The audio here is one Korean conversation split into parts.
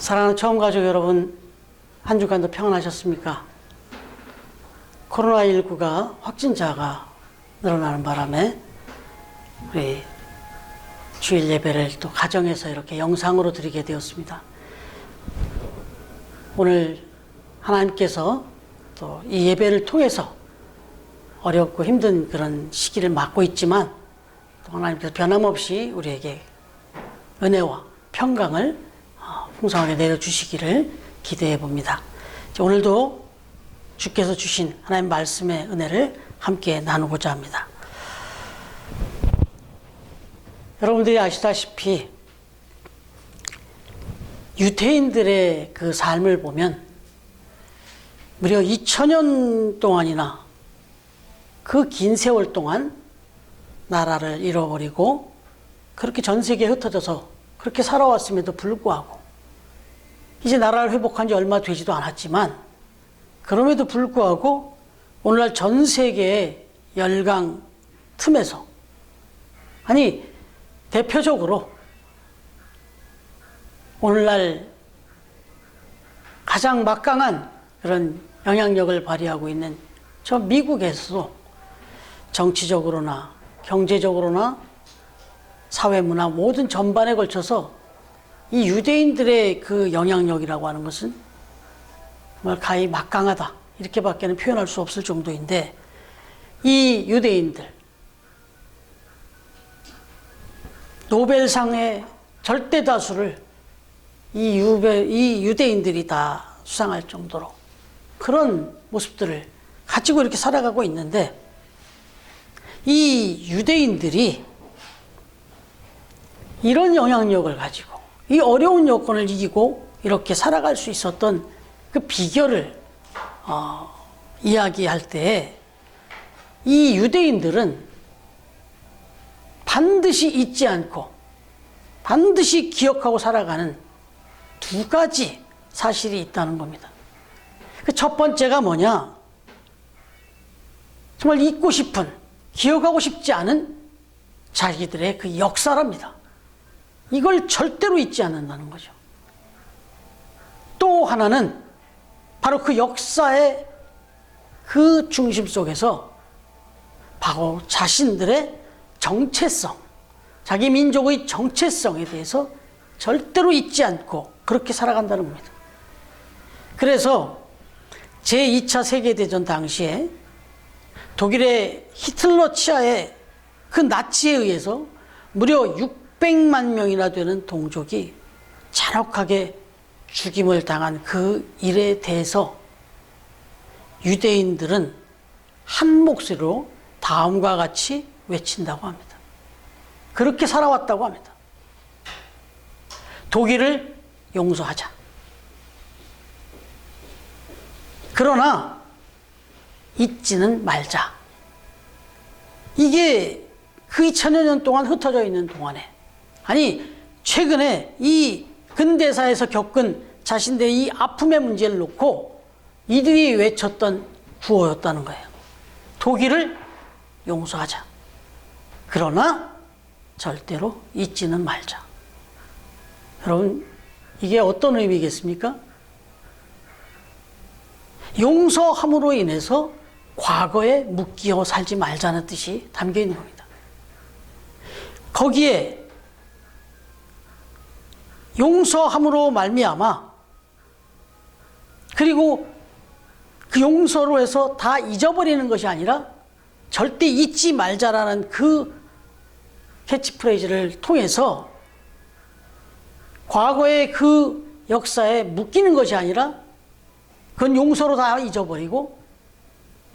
사랑하는 처음 가족 여러분, 한 주간도 평안하셨습니까? 코로나19가 확진자가 늘어나는 바람에 우리 주일 예배를 또 가정에서 이렇게 영상으로 드리게 되었습니다. 오늘 하나님께서 또 이 예배를 통해서 어렵고 힘든 그런 시기를 맞고 있지만 또 하나님께서 변함없이 우리에게 은혜와 평강을 풍성하게 내려주시기를 기대해 봅니다. 오늘도 주께서 주신 하나님 말씀의 은혜를 함께 나누고자 합니다. 여러분들이 아시다시피 유대인들의 그 삶을 보면 무려 2000년 동안이나 그 긴 세월 동안 나라를 잃어버리고 그렇게 전 세계에 흩어져서 그렇게 살아왔음에도 불구하고 이제 나라를 회복한 지 얼마 되지도 않았지만 그럼에도 불구하고 오늘날 전 세계의 열강 틈에서 아니 대표적으로 오늘날 가장 막강한 그런 영향력을 발휘하고 있는 저 미국에서도 정치적으로나 경제적으로나 사회문화 모든 전반에 걸쳐서 이 유대인들의 그 영향력이라고 하는 것은 정말 가히 막강하다 이렇게밖에는 표현할 수 없을 정도인데 이 유대인들 노벨상의 절대 다수를 이 유대인들이 다 수상할 정도로 그런 모습들을 가지고 이렇게 살아가고 있는데 이 유대인들이 이런 영향력을 가지고 이 어려운 여건을 이기고 이렇게 살아갈 수 있었던 그 비결을 이야기할 때 이 유대인들은 반드시 잊지 않고 반드시 기억하고 살아가는 두 가지 사실이 있다는 겁니다. 그 첫 번째가 뭐냐? 정말 잊고 싶은, 기억하고 싶지 않은 자기들의 그 역사랍니다. 이걸 절대로 잊지 않는다는 거죠. 또 하나는 바로 그 역사의 그 중심 속에서 바로 자신들의 정체성, 자기 민족의 정체성에 대해서 절대로 잊지 않고 그렇게 살아간다는 겁니다. 그래서 제2차 세계대전 당시에 독일의 히틀러 치하의 그 나치에 의해서 무려 600만 명이나 되는 동족이 잔혹하게 죽임을 당한 그 일에 대해서 유대인들은 한 목소리로 다음과 같이 외친다고 합니다. 그렇게 살아왔다고 합니다. 독일을 용서하자. 그러나 잊지는 말자. 이게 그 2000여 년 동안 흩어져 있는 동안에 아니 최근에 이 근대사에서 겪은 자신들의 이 아픔의 문제를 놓고 이들이 외쳤던 구호였다는 거예요. 독일을 용서하자. 그러나 절대로 잊지는 말자. 여러분 이게 어떤 의미겠습니까? 용서함으로 인해서 과거에 묶여 살지 말자는 뜻이 담겨 있는 겁니다. 거기에 용서함으로 말미암아 그리고 그 용서로 해서 다 잊어버리는 것이 아니라 절대 잊지 말자라는 그 캐치프레이즈를 통해서 과거의 그 역사에 묶이는 것이 아니라 그건 용서로 다 잊어버리고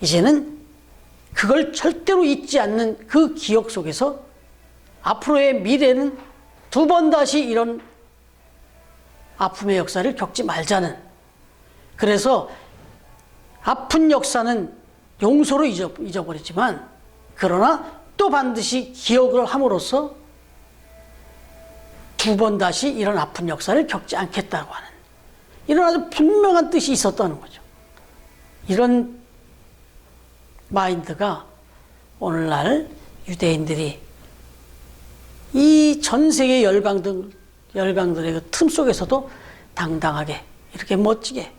이제는 그걸 절대로 잊지 않는 그 기억 속에서 앞으로의 미래는 두 번 다시 이런 아픔의 역사를 겪지 말자는, 그래서 아픈 역사는 용서로 잊어버리지만 그러나 또 반드시 기억을 함으로써 두 번 다시 이런 아픈 역사를 겪지 않겠다고 하는 이런 아주 분명한 뜻이 있었다는 거죠. 이런 마인드가 오늘날 유대인들이 이 전 세계 열강들의 그 틈 속에서도 당당하게 이렇게 멋지게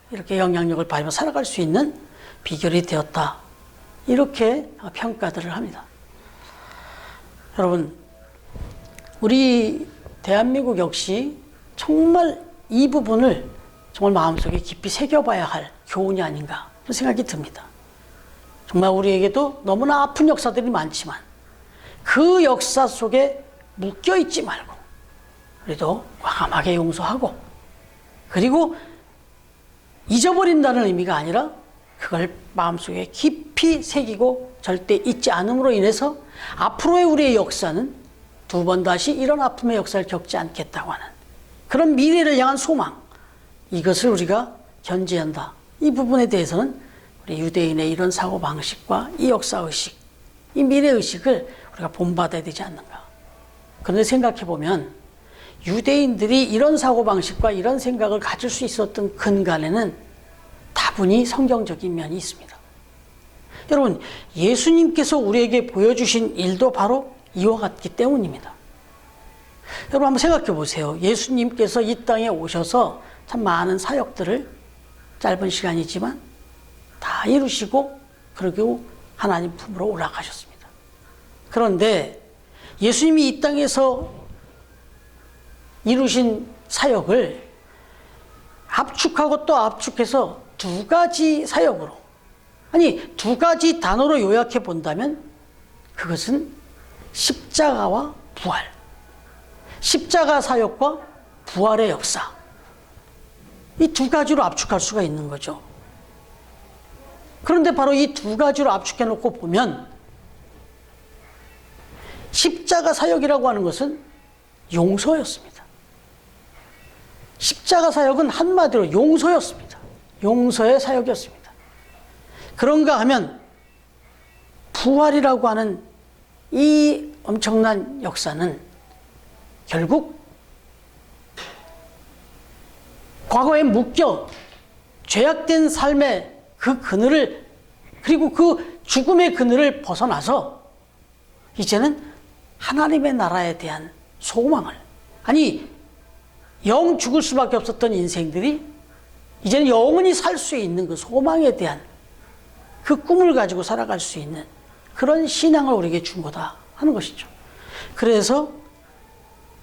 이렇게 영향력을 발휘하며 살아갈 수 있는 비결이 되었다. 이렇게 평가들을 합니다. 여러분, 우리 대한민국 역시 정말 이 부분을 정말 마음속에 깊이 새겨봐야 할 교훈이 아닌가 그런 생각이 듭니다. 정말 우리에게도 너무나 아픈 역사들이 많지만 그 역사 속에 묶여있지 말고 그래도 과감하게 용서하고 그리고 잊어버린다는 의미가 아니라 그걸 마음속에 깊이 새기고 절대 잊지 않음으로 인해서 앞으로의 우리의 역사는 두 번 다시 이런 아픔의 역사를 겪지 않겠다고 하는 그런 미래를 향한 소망, 이것을 우리가 견지한다. 이 부분에 대해서는 우리 유대인의 이런 사고방식과 이 역사의식, 이 미래의식을 우리가 본받아야 되지 않는가. 그런데 생각해보면 유대인들이 이런 사고방식과 이런 생각을 가질 수 있었던 근간에는 다분히 성경적인 면이 있습니다. 여러분, 예수님께서 우리에게 보여주신 일도 바로 이와 같기 때문입니다. 여러분 한번 생각해 보세요. 예수님께서 이 땅에 오셔서 참 많은 사역들을 짧은 시간이지만 다 이루시고 그리고 하나님 품으로 올라가셨습니다. 그런데 예수님이 이 땅에서 이루신 사역을 압축하고 또 압축해서 두 가지 사역으로, 아니 두 가지 단어로 요약해 본다면 그것은 십자가와 부활, 십자가 사역과 부활의 역사, 이 두 가지로 압축할 수가 있는 거죠. 그런데 바로 이 두 가지로 압축해 놓고 보면 십자가 사역이라고 하는 것은 용서였습니다. 십자가 사역은 한마디로 용서였습니다. 용서의 사역이었습니다. 그런가 하면 부활이라고 하는 이 엄청난 역사는 결국 과거에 묶여 죄악된 삶의 그 그늘을, 그리고 그 죽음의 그늘을 벗어나서 이제는 하나님의 나라에 대한 소망을, 아니 영 죽을 수밖에 없었던 인생들이 이제는 영원히 살 수 있는 그 소망에 대한 그 꿈을 가지고 살아갈 수 있는 그런 신앙을 우리에게 준 거다 하는 것이죠. 그래서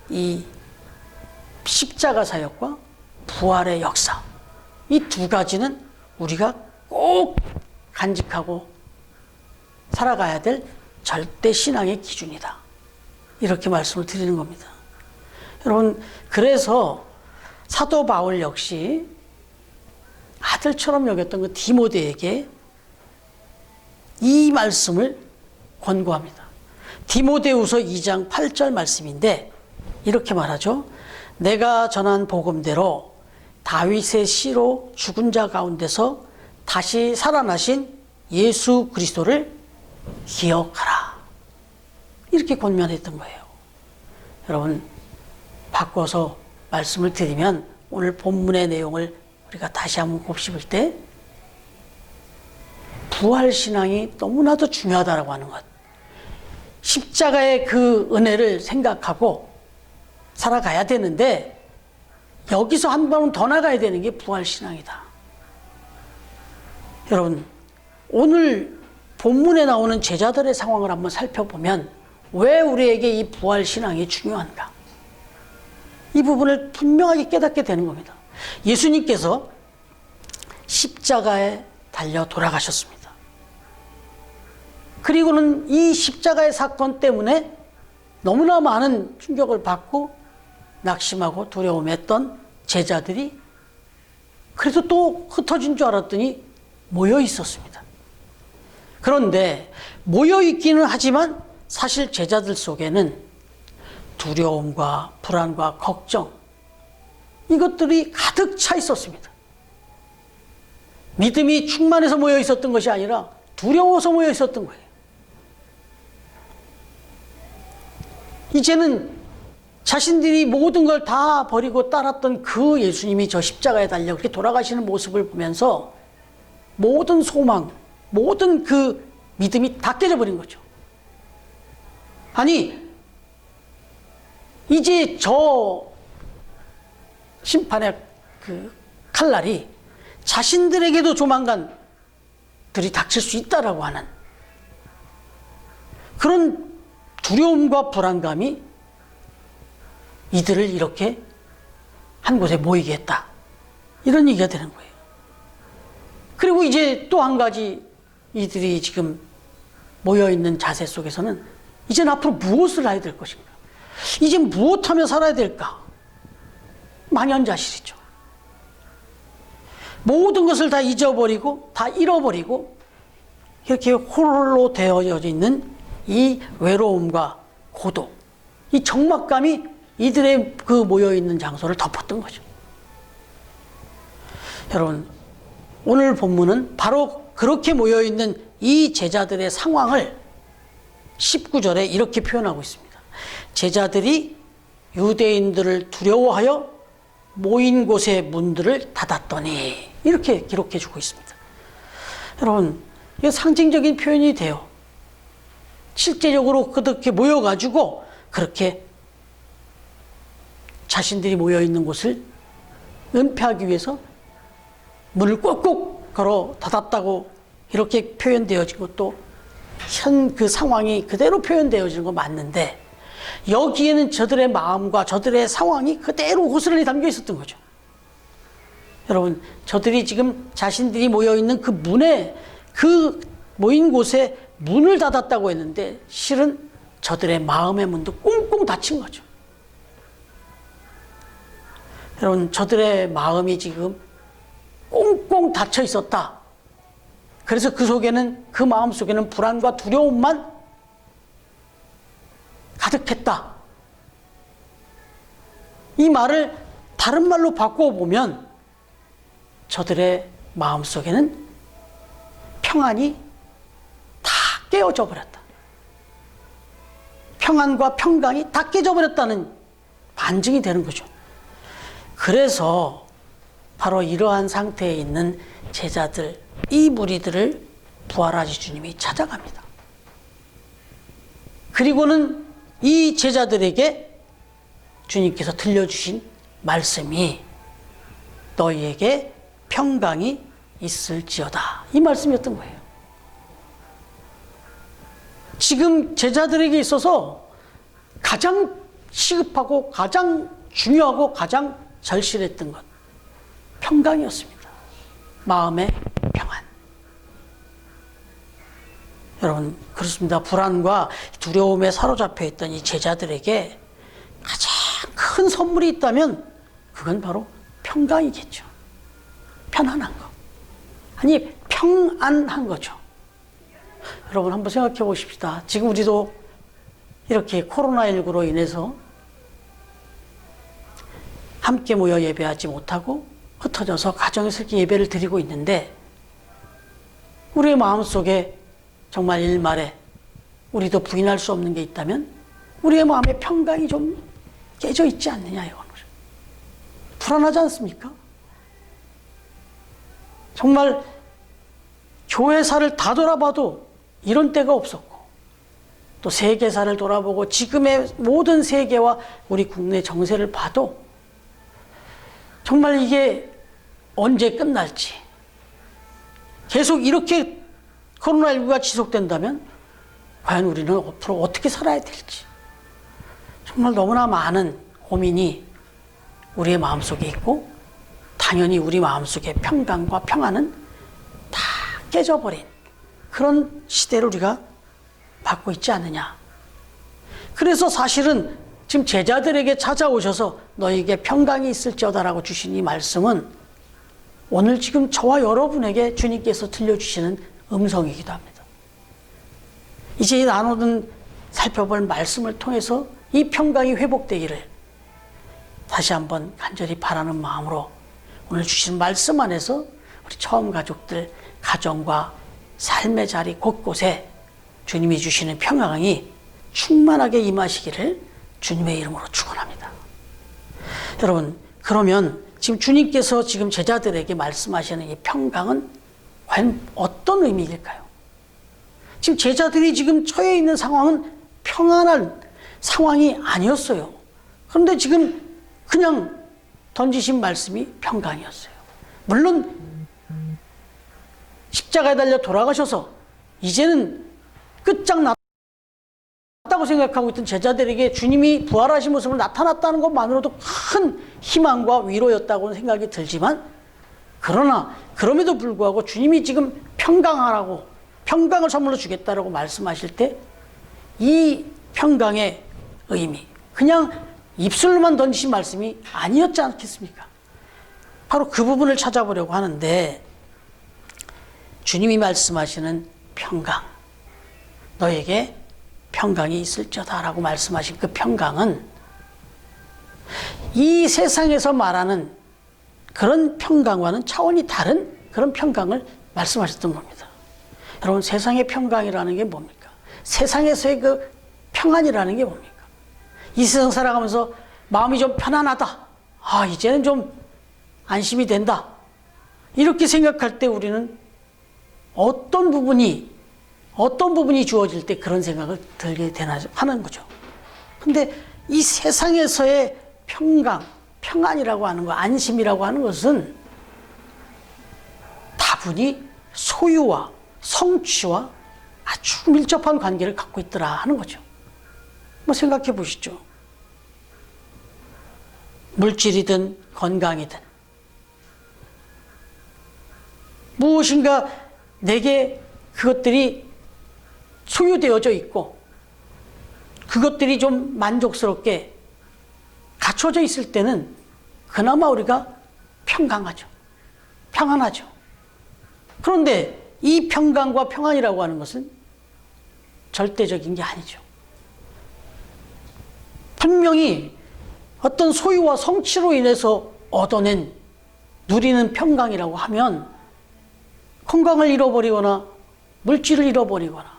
이 십자가 사역과 부활의 역사, 이 두 가지는 우리가 꼭 간직하고 살아가야 될 절대 신앙의 기준이다. 이렇게 말씀을 드리는 겁니다. 여러분, 그래서 사도 바울 역시 아들처럼 여겼던 그 디모데에게 이 말씀을 권고합니다. 디모데후서 2장 8절 말씀인데 이렇게 말하죠. 내가 전한 복음대로 다윗의 씨로 죽은 자 가운데서 다시 살아나신 예수 그리스도를 기억하라. 이렇게 권면했던 거예요. 여러분, 바꿔서 말씀을 드리면 오늘 본문의 내용을 우리가 다시 한번 곱씹을 때 부활신앙이 너무나도 중요하다고 하는 것, 십자가의 그 은혜를 생각하고 살아가야 되는데 여기서 한 걸음 더 나가야 되는 게 부활신앙이다. 여러분, 오늘 본문에 나오는 제자들의 상황을 한번 살펴보면 왜 우리에게 이 부활신앙이 중요한가? 이 부분을 분명하게 깨닫게 되는 겁니다. 예수님께서 십자가에 달려 돌아가셨습니다. 그리고는 이 십자가의 사건 때문에 너무나 많은 충격을 받고 낙심하고 두려움했던 제자들이 그래서 또 흩어진 줄 알았더니 모여 있었습니다. 그런데 모여 있기는 하지만 사실 제자들 속에는 두려움과 불안과 걱정, 이것들이 가득 차 있었습니다. 믿음이 충만해서 모여 있었던 것이 아니라 두려워서 모여 있었던 거예요. 이제는 자신들이 모든 걸 다 버리고 따랐던 그 예수님이 저 십자가에 달려 그렇게 돌아가시는 모습을 보면서 모든 소망, 모든 그 믿음이 다 깨져버린 거죠. 아니, 이제 저 심판의 그 칼날이 자신들에게도 조만간 들이닥칠 수 있다라고 하는 그런 두려움과 불안감이 이들을 이렇게 한 곳에 모이게 했다. 이런 얘기가 되는 거예요. 그리고 이제 또 한 가지 이들이 지금 모여있는 자세 속에서는 이젠 앞으로 무엇을 해야 될 것인가? 이제 무엇하며 살아야 될까? 망연자실이죠. 모든 것을 다 잊어버리고 다 잃어버리고 이렇게 홀로 되어 있는 이 외로움과 고독, 이 적막감이 이들의 그 모여있는 장소를 덮었던 거죠. 여러분, 오늘 본문은 바로 그렇게 모여있는 이 제자들의 상황을 19절에 이렇게 표현하고 있습니다. 제자들이 유대인들을 두려워하여 모인 곳의 문들을 닫았더니, 이렇게 기록해 주고 있습니다. 여러분, 이거 상징적인 표현이 돼요. 실제적으로 그렇게 모여가지고 그렇게 자신들이 모여있는 곳을 은폐하기 위해서 문을 꼭꼭 걸어 닫았다고 이렇게 표현되어지고 또 현 그 상황이 그대로 표현되어지는 거 맞는데, 여기에는 저들의 마음과 저들의 상황이 그대로 고스란히 담겨 있었던 거죠. 여러분, 저들이 지금 자신들이 모여있는 그 문에, 그 모인 곳에 문을 닫았다고 했는데 실은 저들의 마음의 문도 꽁꽁 닫힌 거죠. 여러분, 저들의 마음이 지금 꽁꽁 닫혀 있었다. 그래서 그 속에는, 그 마음 속에는 불안과 두려움만 가득했다. 이 말을 다른 말로 바꾸어 보면 저들의 마음 속에는 평안이 다 깨어져 버렸다. 평안과 평강이 다 깨져 버렸다는 반증이 되는 거죠. 그래서 바로 이러한 상태에 있는 제자들, 이 무리들을 부활하신 주님이 찾아갑니다. 그리고는 이 제자들에게 주님께서 들려주신 말씀이 너희에게 평강이 있을지어다, 이 말씀이었던 거예요. 지금 제자들에게 있어서 가장 시급하고 가장 중요하고 가장 절실했던 것, 평강이었습니다. 마음의 평안. 여러분, 그렇습니다. 불안과 두려움에 사로잡혀 있던 이 제자들에게 가장 큰 선물이 있다면 그건 바로 평강이겠죠. 편안한 거. 아니, 평안한 거죠. 여러분, 한번 생각해 보십시다. 지금 우리도 이렇게 코로나19로 인해서 함께 모여 예배하지 못하고 흩어져서 가정에서 이렇게 예배를 드리고 있는데, 우리의 마음속에 정말 일말에 우리도 부인할 수 없는 게 있다면 우리의 마음에 평강이 좀 깨져 있지 않느냐, 이거는. 불안하지 않습니까? 정말 교회사를 다 돌아봐도 이런 때가 없었고, 또 세계사를 돌아보고 지금의 모든 세계와 우리 국내 정세를 봐도 정말 이게 언제 끝날지, 계속 이렇게 코로나19가 지속된다면 과연 우리는 앞으로 어떻게 살아야 될지, 정말 너무나 많은 고민이 우리의 마음속에 있고, 당연히 우리 마음속의 평강과 평안은 다 깨져버린 그런 시대를 우리가 받고 있지 않느냐. 그래서 사실은 지금 제자들에게 찾아오셔서 너희에게 평강이 있을지어다라고 주신 이 말씀은 오늘 지금 저와 여러분에게 주님께서 들려주시는 음성이기도 합니다. 이제 나누는 살펴볼 말씀을 통해서 이 평강이 회복되기를 다시 한번 간절히 바라는 마음으로 오늘 주신 말씀 안에서 우리 처음 가족들, 가정과 삶의 자리 곳곳에 주님이 주시는 평강이 충만하게 임하시기를 주님의 이름으로 축원합니다. 여러분, 그러면 지금 주님께서 지금 제자들에게 말씀하시는 이 평강은 과연 어떤 의미일까요? 지금 제자들이 지금 처해 있는 상황은 평안한 상황이 아니었어요. 그런데 지금 그냥 던지신 말씀이 평강이었어요. 물론 십자가에 달려 돌아가셔서 이제는 끝장났다고 생각하고 있던 제자들에게 주님이 부활하신 모습을 나타났다는 것만으로도 큰 희망과 위로였다고 생각이 들지만, 그러나 그럼에도 불구하고 주님이 지금 평강하라고, 평강을 선물로 주겠다라고 말씀하실 때 이 평강의 의미, 그냥 입술로만 던지신 말씀이 아니었지 않겠습니까? 바로 그 부분을 찾아보려고 하는데, 주님이 말씀하시는 평강, 너에게 평강이 있을지어다 라고 말씀하신 그 평강은 이 세상에서 말하는 그런 평강과는 차원이 다른 그런 평강을 말씀하셨던 겁니다. 여러분, 세상의 평강이라는 게 뭡니까? 세상에서의 그 평안이라는 게 뭡니까? 이 세상 살아가면서 마음이 좀 편안하다, 이제는 좀 안심이 된다, 이렇게 생각할 때 우리는 어떤 부분이 주어질 때 그런 생각을 들게 되나 하는 거죠. 근데 이 세상에서의 평강, 평안이라고 하는 것, 안심이라고 하는 것은 다분히 소유와 성취와 아주 밀접한 관계를 갖고 있더라 하는 거죠. 뭐 생각해 보시죠. 물질이든 건강이든 무엇인가 내게 그것들이 소유되어져 있고 그것들이 좀 만족스럽게 갖춰져 있을 때는 그나마 우리가 평강하죠. 평안하죠. 그런데 이 평강과 평안이라고 하는 것은 절대적인 게 아니죠. 분명히 어떤 소유와 성취로 인해서 얻어낸 누리는 평강이라고 하면 건강을 잃어버리거나 물질을 잃어버리거나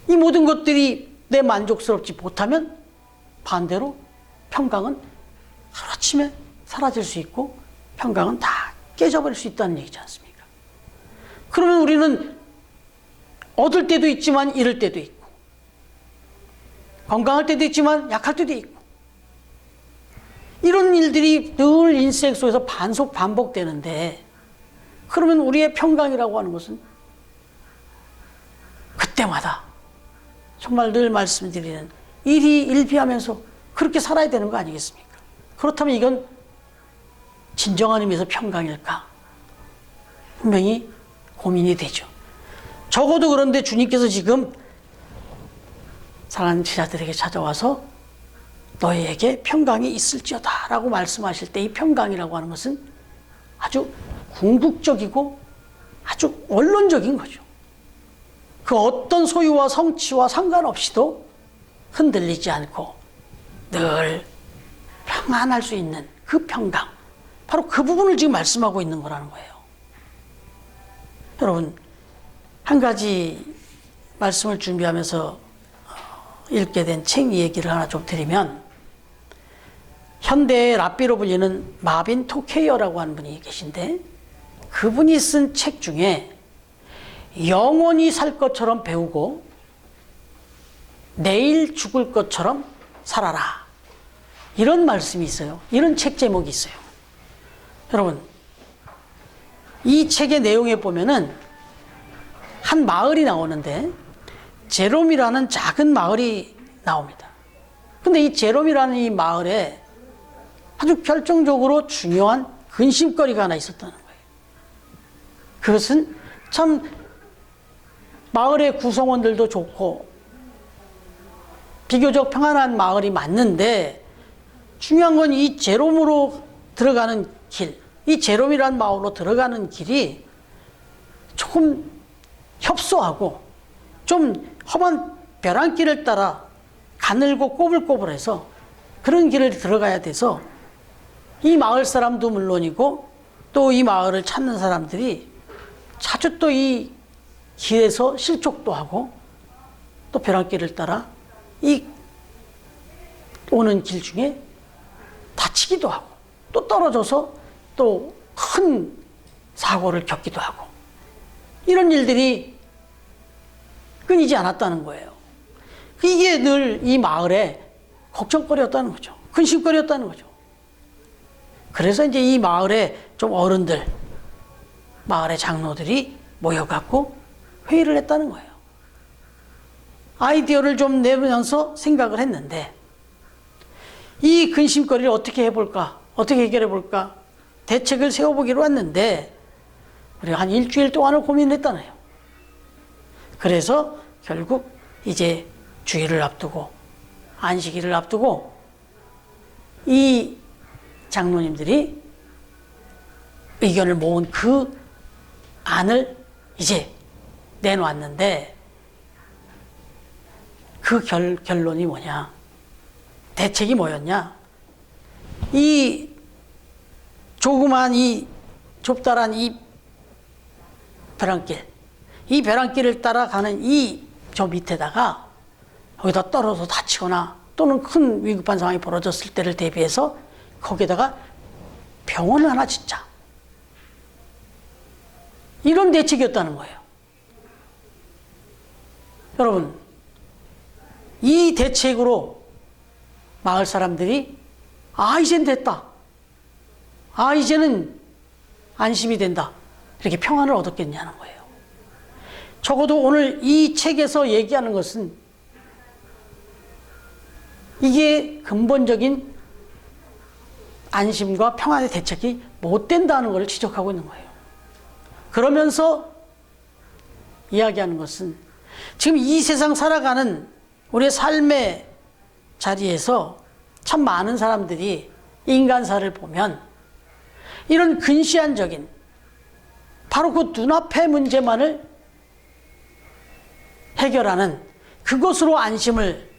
이 모든 것들이 내 만족스럽지 못하면 반대로 평강은 하루아침에 사라질 수 있고 평강은 다 깨져버릴 수 있다는 얘기지 않습니까? 그러면 우리는 얻을 때도 있지만 잃을 때도 있고 건강할 때도 있지만 약할 때도 있고 이런 일들이 늘 인생 속에서 반복되는데, 그러면 우리의 평강이라고 하는 것은 그때마다 정말 늘 말씀드리는 일희일비하면서 그렇게 살아야 되는 거 아니겠습니까? 그렇다면 이건 진정한 의미에서 평강일까? 분명히 고민이 되죠. 적어도 그런데 주님께서 지금 사랑하는 제자들에게 찾아와서 너희에게 평강이 있을지어다 라고 말씀하실 때 이 평강이라고 하는 것은 아주 궁극적이고 아주 원론적인 거죠. 그 어떤 소유와 성취와 상관없이도 흔들리지 않고 늘 평안할 수 있는 그 평강, 바로 그 부분을 지금 말씀하고 있는 거라는 거예요. 여러분, 한 가지 말씀을 준비하면서 읽게 된 책 얘기를 하나 좀 드리면, 현대의 랍비로 불리는 마빈 토케이어라고 하는 분이 계신데, 그분이 쓴 책 중에 영원히 살 것처럼 배우고 내일 죽을 것처럼 살아라, 이런 말씀이 있어요. 이런 책 제목이 있어요. 여러분, 이 책의 내용에 보면은 한 마을이 나오는데 제롬이라는 작은 마을이 나옵니다. 근데 이 제롬이라는 이 마을에 아주 결정적으로 중요한 근심거리가 하나 있었다는 거예요. 그것은 참 마을의 구성원들도 좋고 비교적 평안한 마을이 맞는데, 중요한 건 이 제롬으로 들어가는 길, 이 제롬이라는 마을로 들어가는 길이 조금 협소하고 좀 험한 벼랑길을 따라 가늘고 꼬불꼬불해서 그런 길을 들어가야 돼서 이 마을 사람도 물론이고 또 이 마을을 찾는 사람들이 자주 또 이 길에서 실족도 하고 또 벼랑길을 따라 이 오는 길 중에 다치기도 하고 또 떨어져서 또 큰 사고를 겪기도 하고, 이런 일들이 끊이지 않았다는 거예요. 이게 늘 이 마을의 걱정거리였다는 거죠. 근심거리였다는 거죠. 그래서 이제 이 마을에 좀 어른들, 마을의 장로들이 모여갖고 회의를 했다는 거예요. 아이디어를 좀 내면서 생각을 했는데, 이 근심거리를 어떻게 해볼까? 어떻게 해결해볼까? 대책을 세워보기로 했는데, 우리가 한 일주일 동안을 고민했다네요. 그래서 결국 이제 주일을 앞두고, 안식일을 앞두고, 이 장로님들이 의견을 모은 그 안을 이제 내놓았는데, 그 결론이 뭐냐? 대책이 뭐였냐? 이 조그만 이 좁다란 이 벼랑길, 이 벼랑길을 따라가는 이 저 밑에다가 거기다 떨어져 다치거나 또는 큰 위급한 상황이 벌어졌을 때를 대비해서 거기다가 병원을 하나 짓자. 이런 대책이었다는 거예요. 여러분, 이 대책으로 마을 사람들이 이젠 됐다. 이제는 안심이 된다. 이렇게 평안을 얻었겠냐는 거예요. 적어도 오늘 이 책에서 얘기하는 것은 이게 근본적인 안심과 평안의 대책이 못 된다는 것을 지적하고 있는 거예요. 그러면서 이야기하는 것은 지금 이 세상 살아가는 우리의 삶의 자리에서 참 많은 사람들이 인간사를 보면 이런 근시안적인 바로 그 눈앞의 문제만을 해결하는 그것으로 안심을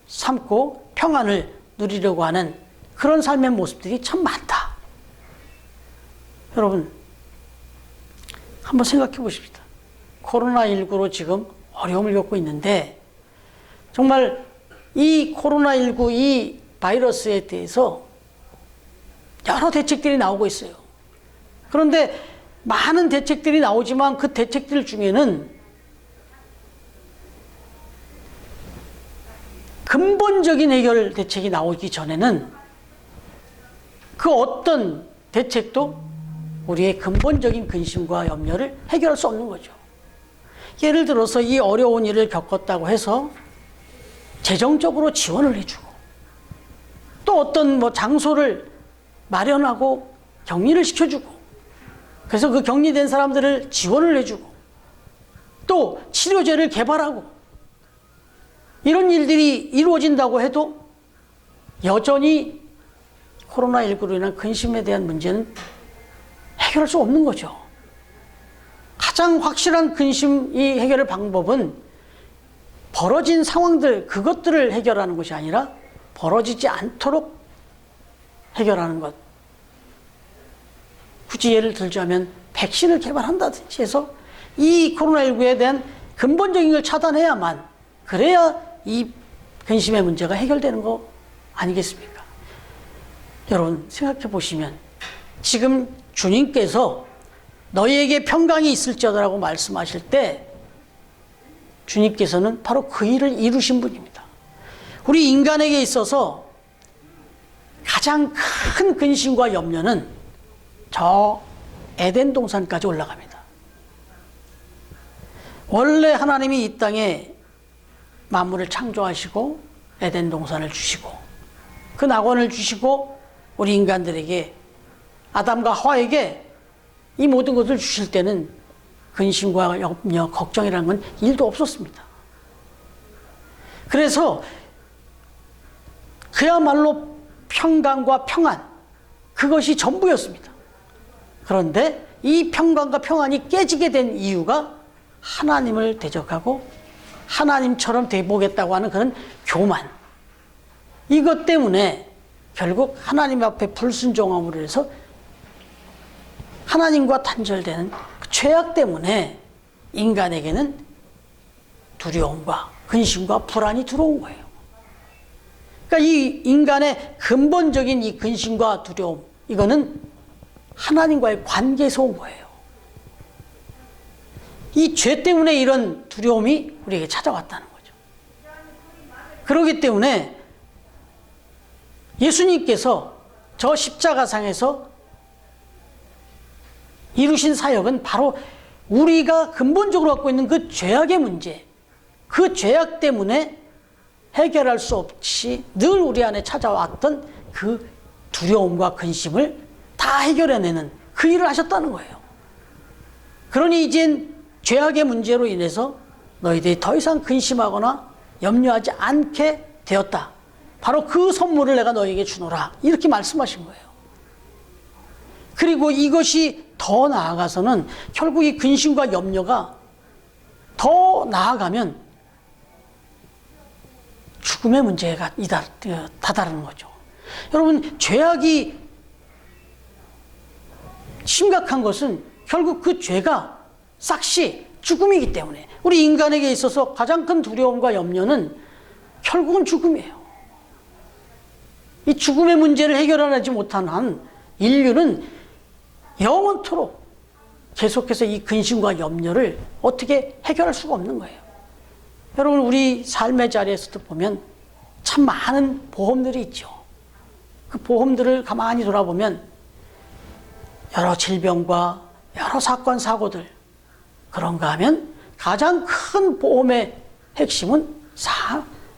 삼고 평안을 누리려고 하는 그런 삶의 모습들이 참 많다. 여러분, 한번 생각해 보십시다. 코로나19로 지금 어려움을 겪고 있는데 정말 이 코로나19 이 바이러스에 대해서 여러 대책들이 나오고 있어요. 그런데 많은 대책들이 나오지만 그 대책들 중에는 근본적인 해결 대책이 나오기 전에는 그 어떤 대책도 우리의 근본적인 근심과 염려를 해결할 수 없는 거죠. 예를 들어서 이 어려운 일을 겪었다고 해서 재정적으로 지원을 해주고 또 어떤 장소를 마련하고 격리를 시켜주고 그래서 그 격리된 사람들을 지원을 해주고 또 치료제를 개발하고 이런 일들이 이루어진다고 해도 여전히 코로나19로 인한 근심에 대한 문제는 해결할 수 없는 거죠. 가장 확실한 근심 이 해결의 방법은 벌어진 상황들 그것들을 해결하는 것이 아니라 벌어지지 않도록 해결하는 것. 굳이 예를 들자면 백신을 개발한다든지 해서 이 코로나19에 대한 근본적인 걸 차단해야만 그래야 이 근심의 문제가 해결되는 거 아니겠습니까? 여러분 생각해 보시면 지금 주님께서 너희에게 평강이 있을지어다라고 말씀하실 때 주님께서는 바로 그 일을 이루신 분입니다. 우리 인간에게 있어서 가장 큰 근심과 염려는 저 에덴 동산까지 올라갑니다. 원래 하나님이 이 땅에 만물을 창조하시고 에덴 동산을 주시고 그 낙원을 주시고 우리 인간들에게 아담과 하와에게 이 모든 것을 주실 때는 근심과 염려, 걱정이라는 건 일도 없었습니다. 그래서 그야말로 평강과 평안 그것이 전부였습니다. 그런데 이 평강과 평안이 깨지게 된 이유가 하나님을 대적하고 하나님처럼 되보겠다고 하는 그런 교만 이것 때문에 결국 하나님 앞에 불순종함으로 해서 하나님과 단절되는 그 죄악 때문에 인간에게는 두려움과 근심과 불안이 들어온 거예요. 그러니까 이 인간의 근본적인 이 근심과 두려움 이거는 하나님과의 관계에서 온 거예요. 이 죄 때문에 이런 두려움이 우리에게 찾아왔다는 거죠. 그렇기 때문에 예수님께서 저 십자가상에서 이루신 사역은 바로 우리가 근본적으로 갖고 있는 그 죄악의 문제, 그 죄악 때문에 해결할 수 없이 늘 우리 안에 찾아왔던 그 두려움과 근심을 다 해결해내는 그 일을 하셨다는 거예요. 그러니 이젠 죄악의 문제로 인해서 너희들이 더 이상 근심하거나 염려하지 않게 되었다. 바로 그 선물을 내가 너희에게 주노라. 이렇게 말씀하신 거예요. 그리고 이것이 더 나아가서는 결국 이 근심과 염려가 더 나아가면 죽음의 문제가 다다르는 거죠. 여러분, 죄악이 심각한 것은 결국 그 죄가 싹시 죽음이기 때문에 우리 인간에게 있어서 가장 큰 두려움과 염려는 결국은 죽음이에요. 이 죽음의 문제를 해결하지 못한 한 인류는 영원토록 계속해서 이 근심과 염려를 어떻게 해결할 수가 없는 거예요. 여러분, 우리 삶의 자리에서도 보면 참 많은 보험들이 있죠. 그 보험들을 가만히 돌아보면 여러 질병과 여러 사건, 사고들, 그런가 하면 가장 큰 보험의 핵심은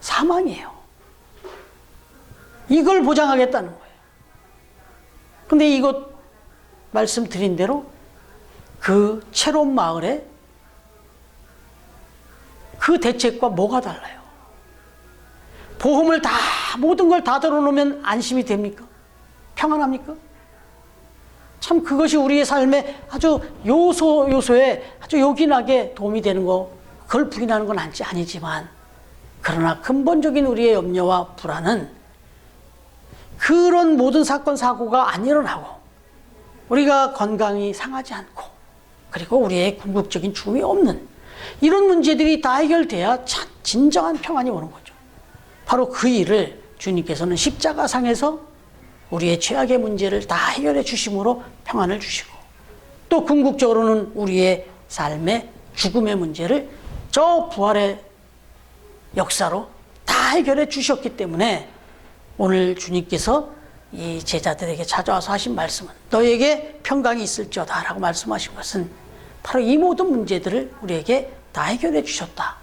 사망이에요. 이걸 보장하겠다는 거예요. 근데 이것 말씀드린 대로 그 채로운 마을에 그 대책과 뭐가 달라요? 보험을 다, 모든 걸 다 들어놓으면 안심이 됩니까? 평안합니까? 참 그것이 우리의 삶에 아주 요소에 아주 요긴하게 도움이 되는 거, 그걸 부인하는 건 아니지만, 그러나 근본적인 우리의 염려와 불안은 그런 모든 사건, 사고가 안 일어나고 우리가 건강이 상하지 않고 그리고 우리의 궁극적인 죽음이 없는 이런 문제들이 다 해결돼야 참 진정한 평안이 오는 거죠. 바로 그 일을 주님께서는 십자가상에서 우리의 죄악의 문제를 다 해결해 주심으로 평안을 주시고, 또 궁극적으로는 우리의 삶의 죽음의 문제를 저 부활의 역사로 다 해결해 주셨기 때문에 오늘 주님께서 이 제자들에게 찾아와서 하신 말씀은 너에게 평강이 있을지어다 라고 말씀하신 것은 바로 이 모든 문제들을 우리에게 다 해결해 주셨다.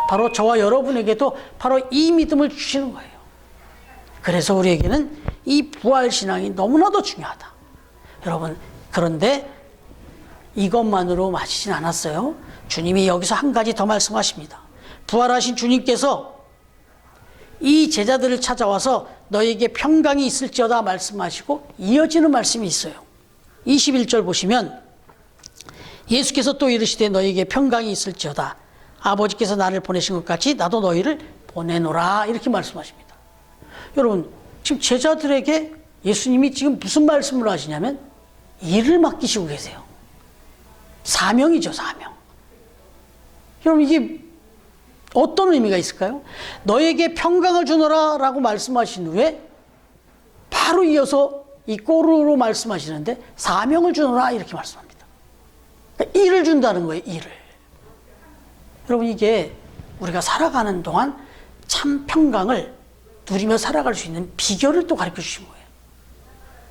바로 저와 여러분에게도 바로 이 믿음을 주시는 거예요. 그래서 우리에게는 이 부활신앙이 너무나도 중요하다. 여러분, 그런데 이것만으로 마치진 않았어요. 주님이 여기서 한 가지 더 말씀하십니다. 부활하신 주님께서 이 제자들을 찾아와서 너에게 평강이 있을지어다 말씀하시고 이어지는 말씀이 있어요. 21절 보시면 예수께서 또 이르시되 너에게 평강이 있을지어다. 아버지께서 나를 보내신 것 같이 나도 너희를 보내노라. 이렇게 말씀하십니다. 여러분, 지금 제자들에게 예수님이 지금 무슨 말씀을 하시냐면 일을 맡기시고 계세요. 사명이죠, 사명. 여러분, 이게 어떤 의미가 있을까요? 너에게 평강을 주노라 라고 말씀하신 후에 바로 이어서 이 꼬르로 말씀하시는데 사명을 주노라 이렇게 말씀합니다. 그러니까 일을 준다는 거예요, 일을. 여러분, 이게 우리가 살아가는 동안 참 평강을 누리며 살아갈 수 있는 비결을 또 가르쳐 주신 거예요.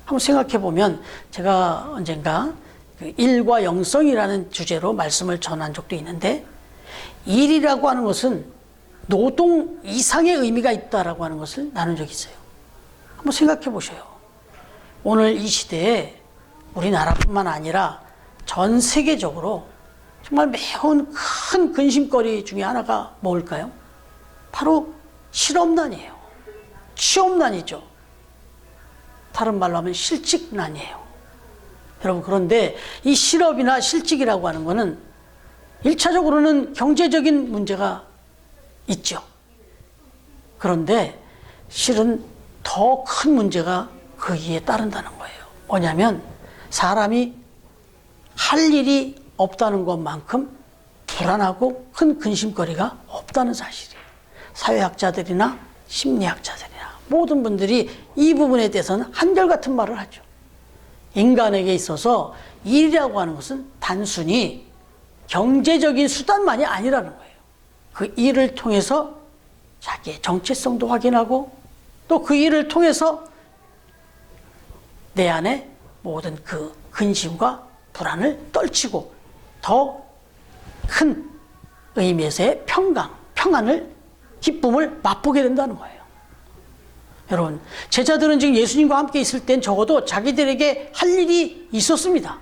한번 생각해 보면 제가 언젠가 그 일과 영성이라는 주제로 말씀을 전한 적도 있는데, 일이라고 하는 것은 노동 이상의 의미가 있다라고 하는 것을 나눈 적이 있어요. 한번 생각해 보셔요. 오늘 이 시대에 우리나라뿐만 아니라 전 세계적으로 정말 매우 큰 근심거리 중에 하나가 뭘까요? 바로 실업난이에요. 취업난이죠. 다른 말로 하면 실직난이에요. 여러분, 그런데 이 실업이나 실직이라고 하는 것은 1차적으로는 경제적인 문제가 있죠. 그런데 실은 더 큰 문제가 그 이에 따른다는 거예요. 뭐냐면 사람이 할 일이 없다는 것만큼 불안하고 큰 근심거리가 없다는 사실이에요. 사회학자들이나 심리학자들이나 모든 분들이 이 부분에 대해서는 한결같은 말을 하죠. 인간에게 있어서 일이라고 하는 것은 단순히 경제적인 수단만이 아니라는 거예요. 그 일을 통해서 자기의 정체성도 확인하고 또 그 일을 통해서 내 안에 모든 그 근심과 불안을 떨치고 더 큰 의미에서의 평안을, 기쁨을 맛보게 된다는 거예요. 여러분, 제자들은 지금 예수님과 함께 있을 땐 적어도 자기들에게 할 일이 있었습니다.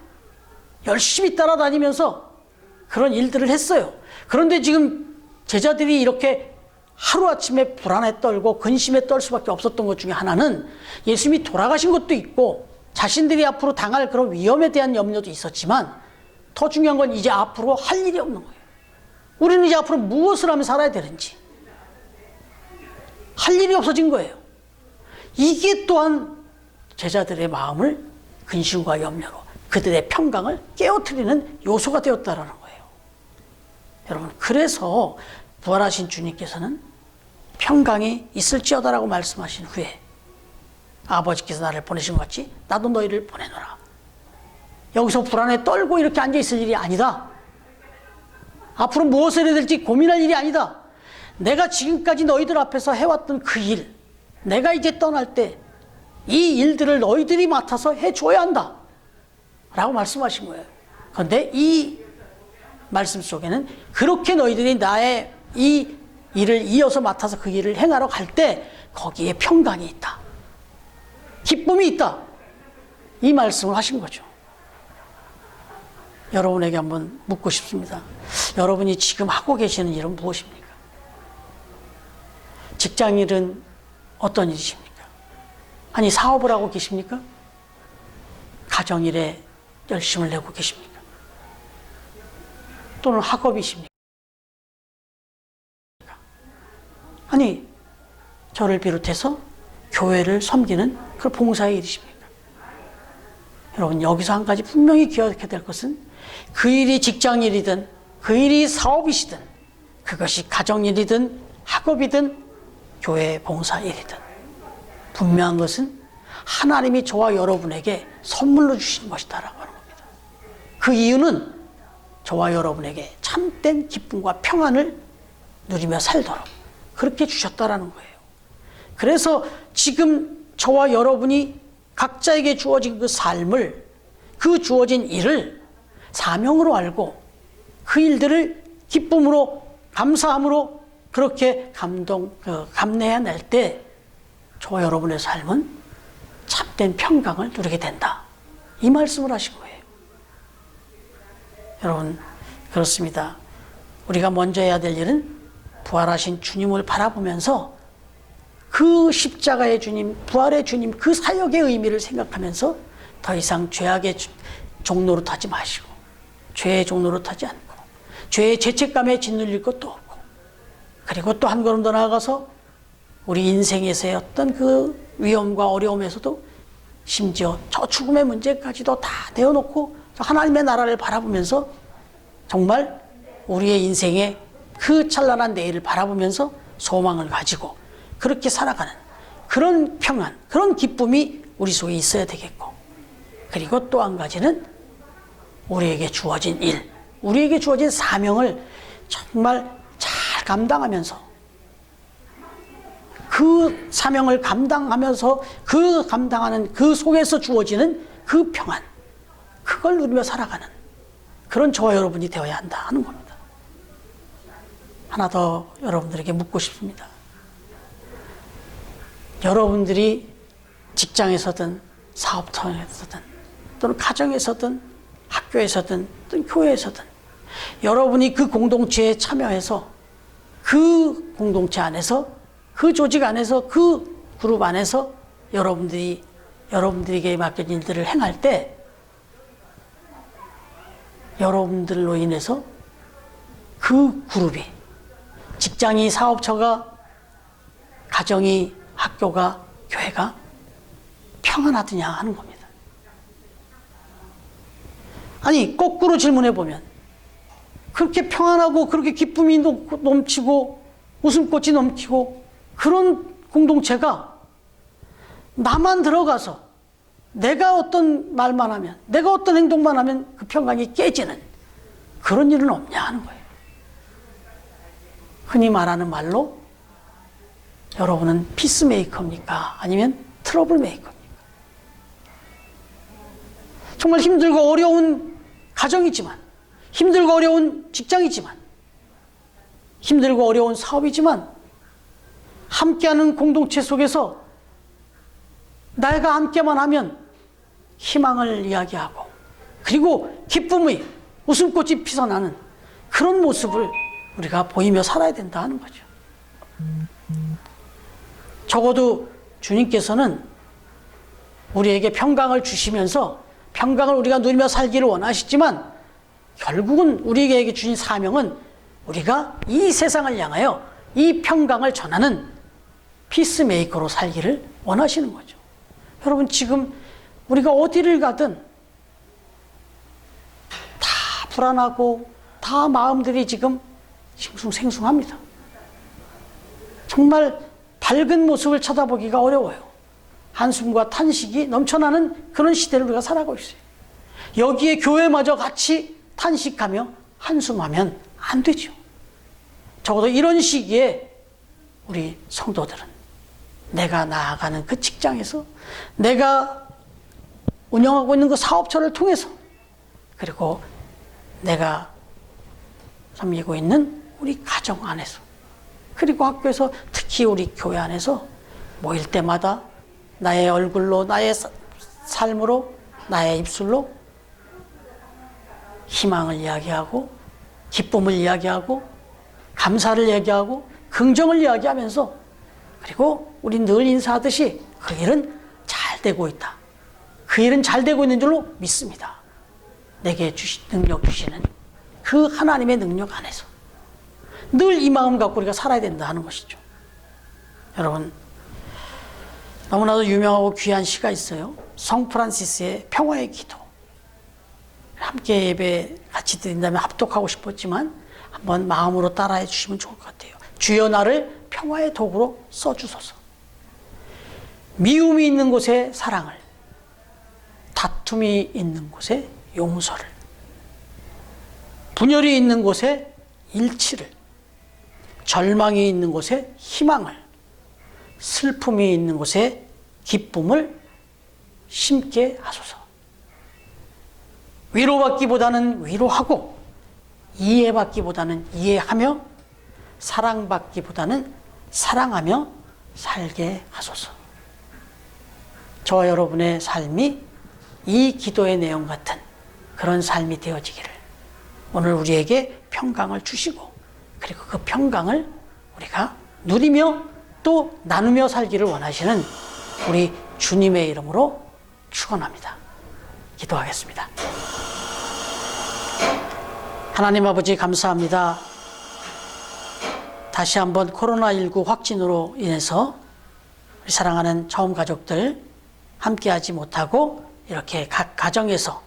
열심히 따라다니면서 그런 일들을 했어요. 그런데 지금 제자들이 이렇게 하루아침에 불안에 떨고 근심에 떨 수밖에 없었던 것 중에 하나는 예수님이 돌아가신 것도 있고 자신들이 앞으로 당할 그런 위험에 대한 염려도 있었지만 더 중요한 건 이제 앞으로 할 일이 없는 거예요. 우리는 이제 앞으로 무엇을 하며 살아야 되는지 할 일이 없어진 거예요. 이게 또한 제자들의 마음을 근심과 염려로 그들의 평강을 깨어뜨리는 요소가 되었다라는 거예요. 여러분, 그래서 부활하신 주님께서는 평강이 있을지어다라고 말씀하신 후에 아버지께서 나를 보내신 것 같이 나도 너희를 보내노라. 여기서 불안에 떨고 이렇게 앉아있을 일이 아니다. 앞으로 무엇을 해야 될지 고민할 일이 아니다. 내가 지금까지 너희들 앞에서 해왔던 그 일, 내가 이제 떠날 때 이 일들을 너희들이 맡아서 해줘야 한다 라고 말씀하신 거예요. 그런데 이 말씀 속에는 그렇게 너희들이 나의 이 일을 이어서 맡아서 그 일을 행하러 갈 때 거기에 평강이 있다, 기쁨이 있다, 이 말씀을 하신 거죠. 여러분에게 한번 묻고 싶습니다. 여러분이 지금 하고 계시는 일은 무엇입니까? 직장일은 어떤 일이십니까? 아니, 사업을 하고 계십니까? 가정일에 열심을 내고 계십니까? 또는 학업이십니까? 아니, 저를 비롯해서 교회를 섬기는 그 봉사의 일이십니까? 여러분, 여기서 한 가지 분명히 기억해야 될 것은 그 일이 직장일이든 그 일이 사업이시든 그것이 가정일이든 학업이든 교회 봉사일이든 분명한 것은 하나님이 저와 여러분에게 선물로 주시는 것이다라고 하는 겁니다. 그 이유는 저와 여러분에게 참된 기쁨과 평안을 누리며 살도록 그렇게 주셨다라는 거예요. 그래서 지금 저와 여러분이 각자에게 주어진 그 삶을, 그 주어진 일을 사명으로 알고 그 일들을 기쁨으로, 감사함으로 그렇게 감내해낼 때 저와 여러분의 삶은 참된 평강을 누리게 된다, 이 말씀을 하신 거예요. 여러분, 그렇습니다. 우리가 먼저 해야 될 일은 부활하신 주님을 바라보면서 그 십자가의 주님, 부활의 주님, 그 사역의 의미를 생각하면서 더 이상 죄악의 종로로 타지 마시고 죄의 종로로 타지 않고 죄의 죄책감에 짓눌릴 것도 없고, 그리고 또 한 걸음 더 나아가서 우리 인생에서의 어떤 그 위험과 어려움에서도 심지어 저 죽음의 문제까지도 다 내어놓고 하나님의 나라를 바라보면서 정말 우리의 인생의 그 찬란한 내일을 바라보면서 소망을 가지고 그렇게 살아가는 그런 평안, 그런 기쁨이 우리 속에 있어야 되겠고, 그리고 또 한 가지는 우리에게 주어진 일, 우리에게 주어진 사명을 정말 잘 감당하면서 그 사명을 감당하면서 그 감당하는 그 속에서 주어지는 그 평안, 그걸 누리며 살아가는 그런 저와 여러분이 되어야 한다 하는 겁니다. 하나 더 여러분들에게 묻고 싶습니다. 여러분들이 직장에서든 사업터에서든 또는 가정에서든 학교에서든 또는 교회에서든 여러분이 그 공동체에 참여해서 그 공동체 안에서, 그 조직 안에서, 그 그룹 안에서 여러분들에게 맡겨진 일들을 행할 때 여러분들로 인해서 그 그룹이, 직장이, 사업처가, 가정이, 학교가, 교회가 평안하더냐 하는 겁니다. 아니, 거꾸로 질문해 보면 그렇게 평안하고 그렇게 기쁨이 넘치고 웃음꽃이 넘치고 그런 공동체가 나만 들어가서 내가 어떤 말만 하면, 내가 어떤 행동만 하면 그 평강이 깨지는 그런 일은 없냐 하는 거예요. 흔히 말하는 말로 여러분은 피스메이커입니까? 아니면 트러블 메이커입니까? 정말 힘들고 어려운 가정이지만, 힘들고 어려운 직장이지만, 힘들고 어려운 사업이지만, 함께하는 공동체 속에서 내가 함께만 하면 희망을 이야기하고, 그리고 기쁨의 웃음꽃이 피어나는 그런 모습을 우리가 보이며 살아야 된다 하는 거죠. 적어도 주님께서는 우리에게 평강을 주시면서 평강을 우리가 누리며 살기를 원하시지만, 결국은 우리에게 주신 사명은 우리가 이 세상을 향하여 이 평강을 전하는 피스메이커로 살기를 원하시는 거죠. 여러분, 지금 우리가 어디를 가든 다 불안하고 다 마음들이 지금 싱숭생숭합니다. 정말 밝은 모습을 쳐다보기가 어려워요. 한숨과 탄식이 넘쳐나는 그런 시대를 우리가 살아가고 있어요. 여기에 교회마저 같이 탄식하며 한숨하면 안 되죠. 적어도 이런 시기에 우리 성도들은 내가 나아가는 그 직장에서, 내가 운영하고 있는 그 사업처를 통해서, 그리고 내가 섬기고 있는 우리 가정 안에서, 그리고 학교에서, 특히 우리 교회 안에서 모일 때마다 나의 얼굴로, 나의 삶으로, 나의 입술로 희망을 이야기하고, 기쁨을 이야기하고, 감사를 이야기하고, 긍정을 이야기하면서, 그리고 우리 늘 인사하듯이 그 일은 잘 되고 있다, 그 일은 잘 되고 있는 줄로 믿습니다. 내게 능력 주시는 그 하나님의 능력 안에서 늘 이 마음 갖고 우리가 살아야 된다 하는 것이죠. 여러분, 너무나도 유명하고 귀한 시가 있어요. 성 프란시스의 평화의 기도. 함께 예배 같이 드린다면 합독하고 싶었지만 한번 마음으로 따라해 주시면 좋을 것 같아요. 주여 나를 평화의 도구로 써주소서. 미움이 있는 곳에 사랑을, 다툼이 있는 곳에 용서를, 분열이 있는 곳에 일치를, 절망이 있는 곳에 희망을, 슬픔이 있는 곳에 기쁨을 심게 하소서. 위로받기보다는 위로하고, 이해받기보다는 이해하며, 사랑받기보다는 사랑하며 살게 하소서. 저와 여러분의 삶이 이 기도의 내용 같은 그런 삶이 되어지기를, 오늘 우리에게 평강을 주시고, 그리고 그 평강을 우리가 누리며 또 나누며 살기를 원하시는 우리 주님의 이름으로 축원합니다. 기도하겠습니다. 하나님 아버지, 감사합니다. 다시 한번 코로나19 확진으로 인해서 우리 사랑하는 처음 가족들 함께하지 못하고 이렇게 각 가정에서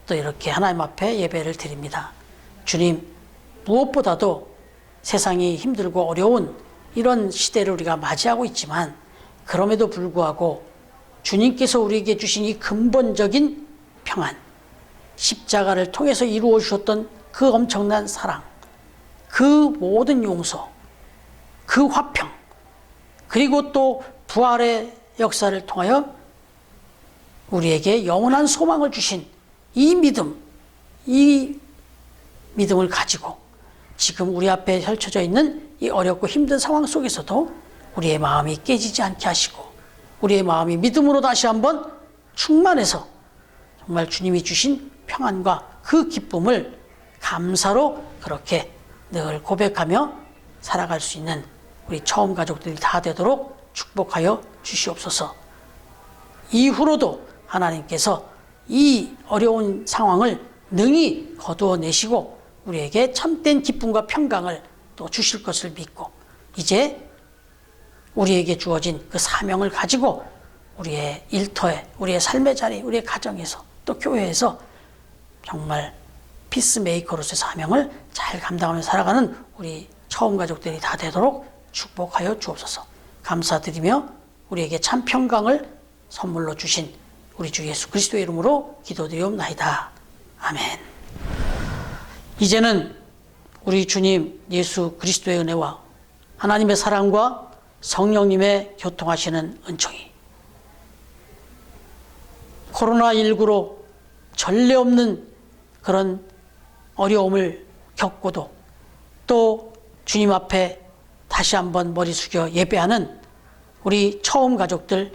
또 이렇게 하나님 앞에 예배를 드립니다. 주님, 무엇보다도 세상이 힘들고 어려운 이런 시대를 우리가 맞이하고 있지만, 그럼에도 불구하고 주님께서 우리에게 주신 이 근본적인 평안, 십자가를 통해서 이루어 주셨던 그 엄청난 사랑, 그 모든 용서, 그 화평, 그리고 또 부활의 역사를 통하여 우리에게 영원한 소망을 주신 이 믿음을 가지고 지금 우리 앞에 펼쳐져 있는 이 어렵고 힘든 상황 속에서도 우리의 마음이 깨지지 않게 하시고, 우리의 마음이 믿음으로 다시 한번 충만해서 정말 주님이 주신 평안과 그 기쁨을 감사로 그렇게 늘 고백하며 살아갈 수 있는 우리 처음 가족들이 다 되도록 축복하여 주시옵소서. 이후로도 하나님께서 이 어려운 상황을 능히 거두어내시고 우리에게 참된 기쁨과 평강을 또 주실 것을 믿고, 이제 우리에게 주어진 그 사명을 가지고 우리의 일터에, 우리의 삶의 자리, 우리의 가정에서 또 교회에서 정말 피스메이커로서의 사명을 잘 감당하며 살아가는 우리 처음 가족들이 다 되도록 축복하여 주옵소서. 감사드리며 우리에게 참 평강을 선물로 주신 우리 주 예수 그리스도의 이름으로 기도드리옵나이다. 아멘. 이제는 우리 주님 예수 그리스도의 은혜와 하나님의 사랑과 성령님의 교통하시는 은총이, 코로나19로 전례 없는 그런 어려움을 겪고도 또 주님 앞에 다시 한번 머리 숙여 예배하는 우리 처음 가족들,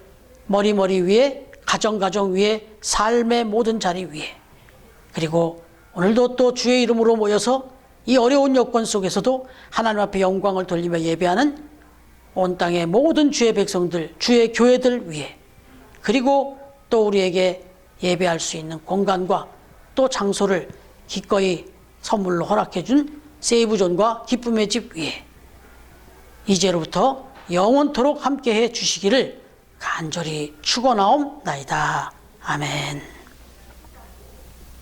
머리 위에, 가정 위에, 삶의 모든 자리 위에, 그리고 오늘도 또 주의 이름으로 모여서 이 어려운 여건 속에서도 하나님 앞에 영광을 돌리며 예배하는 온 땅의 모든 주의 백성들, 주의 교회들 위에, 그리고 또 우리에게 예배할 수 있는 공간과 또 장소를 기꺼이 선물로 허락해 준 세이브존과 기쁨의 집 위에 이제로부터 영원토록 함께해 주시기를 간절히 축원하옵나이다. 아멘.